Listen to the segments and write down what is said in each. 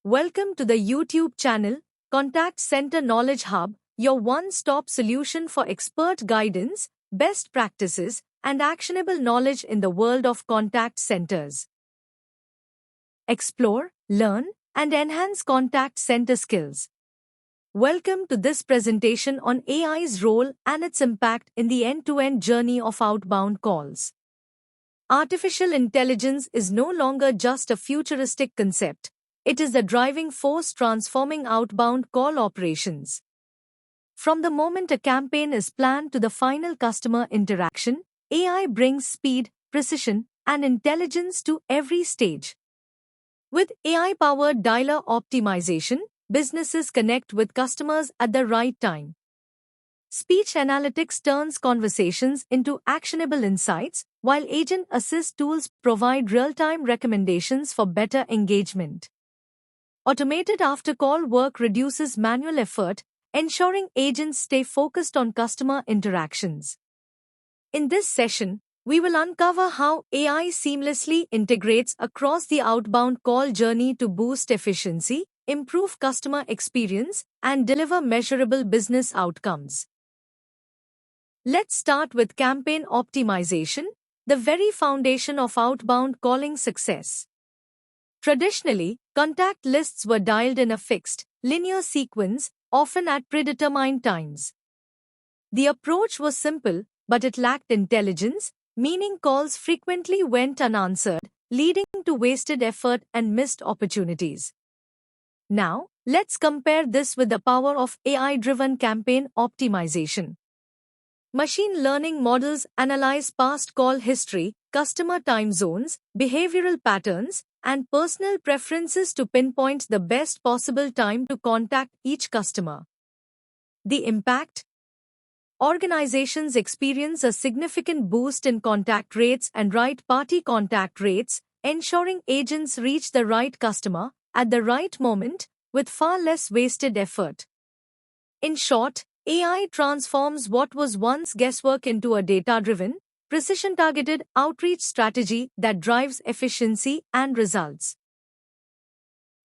Welcome to the YouTube channel, Contact Center Knowledge Hub, your one-stop solution for expert guidance, best practices, and actionable knowledge in the world of contact centers. Explore, learn, and enhance contact center skills. Welcome to this presentation on AI's role and its impact in the end-to-end journey of outbound calls. Artificial intelligence is no longer just a futuristic concept. It is the driving force transforming outbound call operations. From the moment a campaign is planned to the final customer interaction, AI brings speed, precision, and intelligence to every stage. With AI-powered dialer optimization, businesses connect with customers at the right time. Speech analytics turns conversations into actionable insights, while agent assist tools provide real-time recommendations for better engagement. Automated after-call work reduces manual effort, ensuring agents stay focused on customer interactions. In this session, we will uncover how AI seamlessly integrates across the outbound call journey to boost efficiency, improve customer experience, and deliver measurable business outcomes. Let's start with campaign optimization, the very foundation of outbound calling success. Traditionally, contact lists were dialed in a fixed, linear sequence, often at predetermined times. The approach was simple, but it lacked intelligence, meaning calls frequently went unanswered, leading to wasted effort and missed opportunities. Now, let's compare this with the power of AI-driven campaign optimization. Machine learning models analyze past call history, customer time zones, behavioral patterns, and personal preferences to pinpoint the best possible time to contact each customer. The impact? Organizations experience a significant boost in contact rates and right-party contact rates, ensuring agents reach the right customer at the right moment with far less wasted effort. In short, AI transforms what was once guesswork into a data-driven, precision-targeted outreach strategy that drives efficiency and results.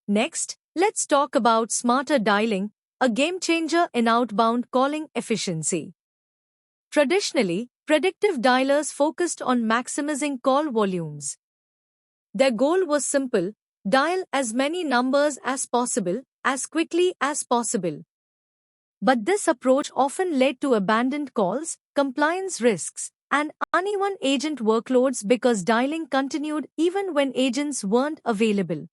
Next, let's talk about smarter dialing, a game-changer in outbound calling efficiency. Traditionally, predictive dialers focused on maximizing call volumes. Their goal was simple: dial as many numbers as possible, as quickly as possible. But this approach often led to abandoned calls, compliance risks, and uneven agent workloads because dialing continued even when agents weren't available.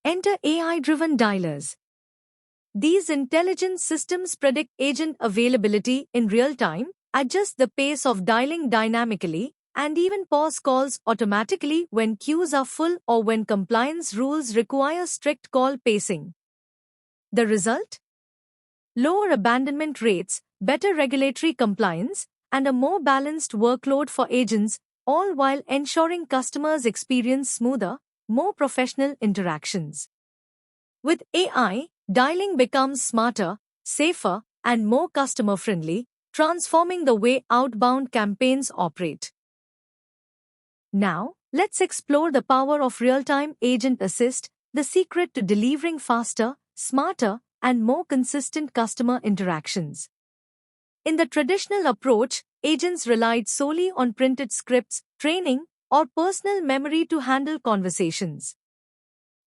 Enter AI-driven dialers. These intelligent systems predict agent availability in real time, adjust the pace of dialing dynamically, and even pause calls automatically when queues are full or when compliance rules require strict call pacing. The result? Lower abandonment rates, better regulatory compliance, and a more balanced workload for agents, all while ensuring customers experience smoother, more professional interactions. With AI, dialing becomes smarter, safer, and more customer-friendly, transforming the way outbound campaigns operate. Now, let's explore the power of real-time agent assist, the secret to delivering faster, smarter, and more consistent customer interactions. In the traditional approach, agents relied solely on printed scripts, training, or personal memory to handle conversations.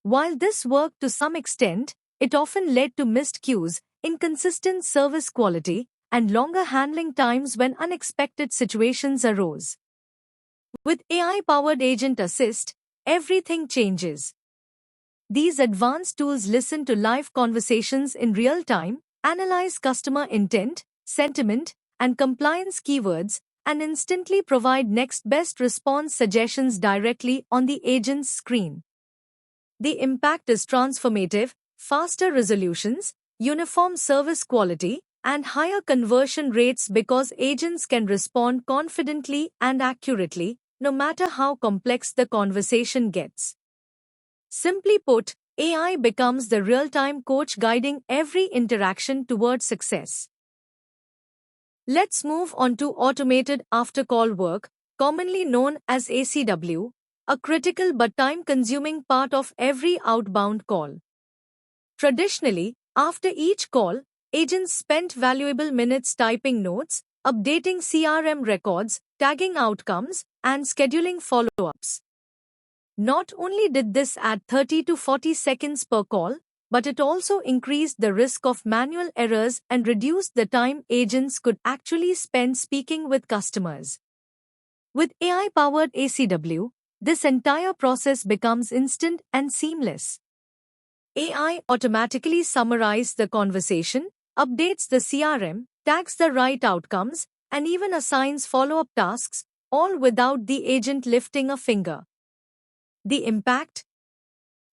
While this worked to some extent, it often led to missed queues, inconsistent service quality, and longer handling times when unexpected situations arose. With AI-powered agent assist, everything changes. These advanced tools listen to live conversations in real time, analyze customer intent, sentiment, and compliance keywords, and instantly provide next best response suggestions directly on the agent's screen. The impact is transformative: faster resolutions, uniform service quality, and higher conversion rates because agents can respond confidently and accurately, no matter how complex the conversation gets. Simply put, AI becomes the real-time coach guiding every interaction toward success. Let's move on to automated after-call work, commonly known as ACW, a critical but time-consuming part of every outbound call. Traditionally, after each call, agents spent valuable minutes typing notes, updating CRM records, tagging outcomes, and scheduling follow-ups. Not only did this add 30 to 40 seconds per call, but it also increased the risk of manual errors and reduced the time agents could actually spend speaking with customers. With AI-powered ACW, this entire process becomes instant and seamless. AI automatically summarizes the conversation, updates the CRM, tags the right outcomes, and even assigns follow-up tasks, all without the agent lifting a finger. The impact?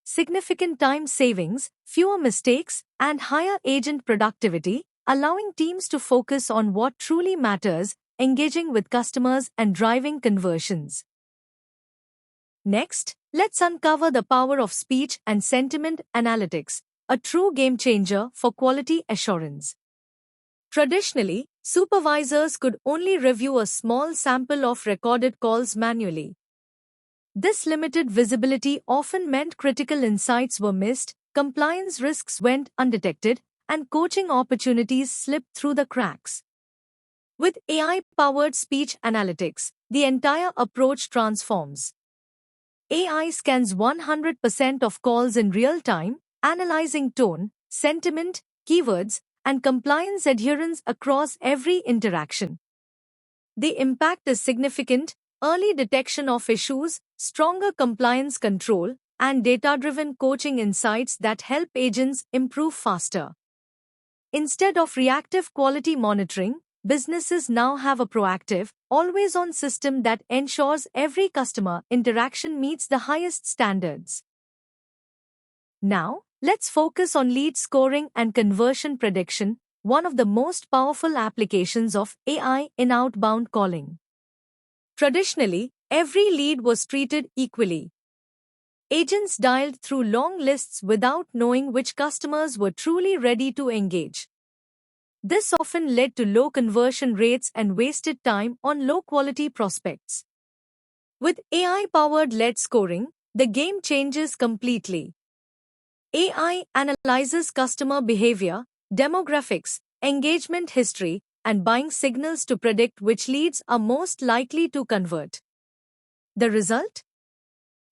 Significant time savings, fewer mistakes, and higher agent productivity, allowing teams to focus on what truly matters, engaging with customers and driving conversions. Next, let's uncover the power of speech and sentiment analytics, a true game changer for quality assurance. Traditionally, supervisors could only review a small sample of recorded calls manually. This limited visibility often meant critical insights were missed, compliance risks went undetected, and coaching opportunities slipped through the cracks. With AI-powered speech analytics, the entire approach transforms. AI scans 100% of calls in real time, analyzing tone, sentiment, keywords, and compliance adherence across every interaction. The impact is significant: early detection of issues, stronger compliance control, and data-driven coaching insights that help agents improve faster. Instead of reactive quality monitoring, businesses now have a proactive, always-on system that ensures every customer interaction meets the highest standards. Now, let's focus on lead scoring and conversion prediction, one of the most powerful applications of AI in outbound calling. Traditionally, every lead was treated equally. Agents dialed through long lists without knowing which customers were truly ready to engage. This often led to low conversion rates and wasted time on low-quality prospects. With AI-powered lead scoring, the game changes completely. AI analyzes customer behavior, demographics, engagement history, and buying signals to predict which leads are most likely to convert. The result?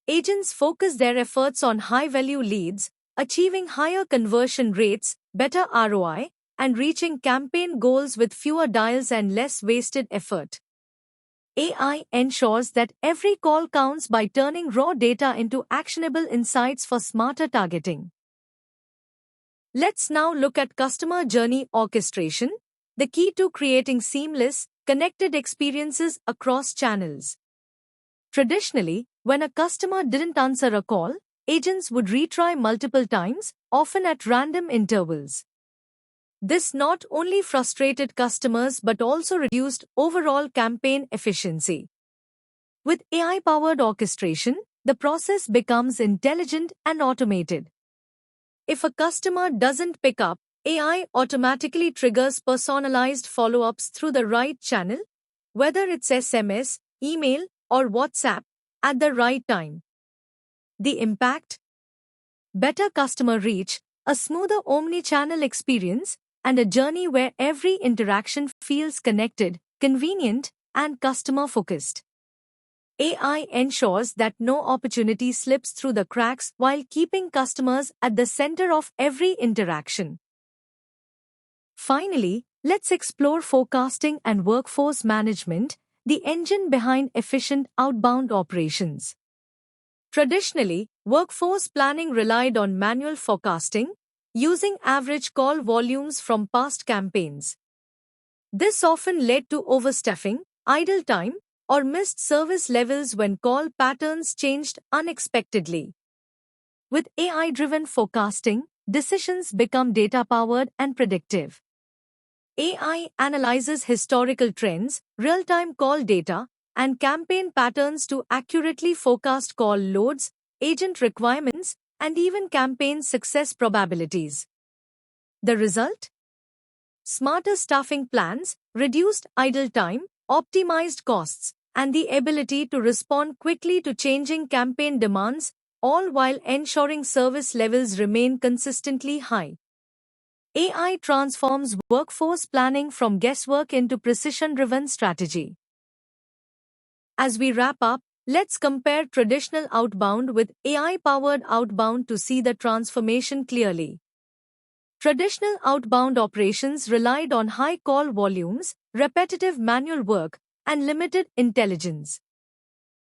Agents focus their efforts on high-value leads, achieving higher conversion rates, better ROI, and reaching campaign goals with fewer dials and less wasted effort. AI ensures that every call counts by turning raw data into actionable insights for smarter targeting. Let's now look at customer journey orchestration, the key to creating seamless, connected experiences across channels. Traditionally, when a customer didn't answer a call, agents would retry multiple times, often at random intervals. This not only frustrated customers but also reduced overall campaign efficiency. With AI-powered orchestration, the process becomes intelligent and automated. If a customer doesn't pick up, AI automatically triggers personalized follow-ups through the right channel, whether it's SMS, email, or WhatsApp, at the right time. The impact? Better customer reach, a smoother omni-channel experience, and a journey where every interaction feels connected, convenient, and customer-focused. AI ensures that no opportunity slips through the cracks while keeping customers at the center of every interaction. Finally, let's explore forecasting and workforce management, the engine behind efficient outbound operations. Traditionally, workforce planning relied on manual forecasting, using average call volumes from past campaigns. This often led to overstaffing, idle time, or missed service levels when call patterns changed unexpectedly. With AI-driven forecasting, decisions become data-powered and predictive. AI analyzes historical trends, real-time call data, and campaign patterns to accurately forecast call loads, agent requirements, and even campaign success probabilities. The result? Smarter staffing plans, reduced idle time, optimized costs, and the ability to respond quickly to changing campaign demands, all while ensuring service levels remain consistently high. AI transforms workforce planning from guesswork into precision-driven strategy. As we wrap up, let's compare traditional outbound with AI-powered outbound to see the transformation clearly. Traditional outbound operations relied on high call volumes, repetitive manual work, and limited intelligence.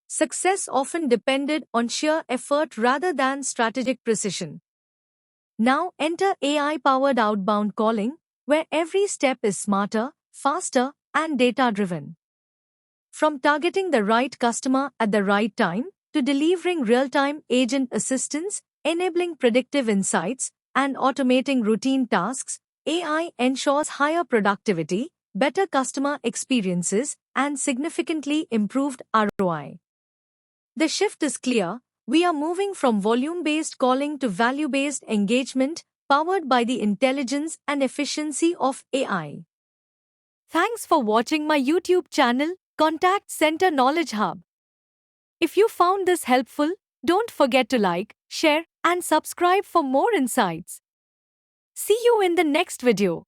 Success often depended on sheer effort rather than strategic precision. Now enter AI-powered outbound calling, where every step is smarter, faster, and data-driven. From targeting the right customer at the right time to delivering real-time agent assistance, enabling predictive insights, and automating routine tasks, AI ensures higher productivity, better customer experiences, and significantly improved ROI. The shift is clear. We are moving from volume-based calling to value-based engagement, powered by the intelligence and efficiency of AI. Thanks for watching my YouTube channel, Contact Center Knowledge Hub. If you found this helpful, don't forget to like, share, and subscribe for more insights. See you in the next video.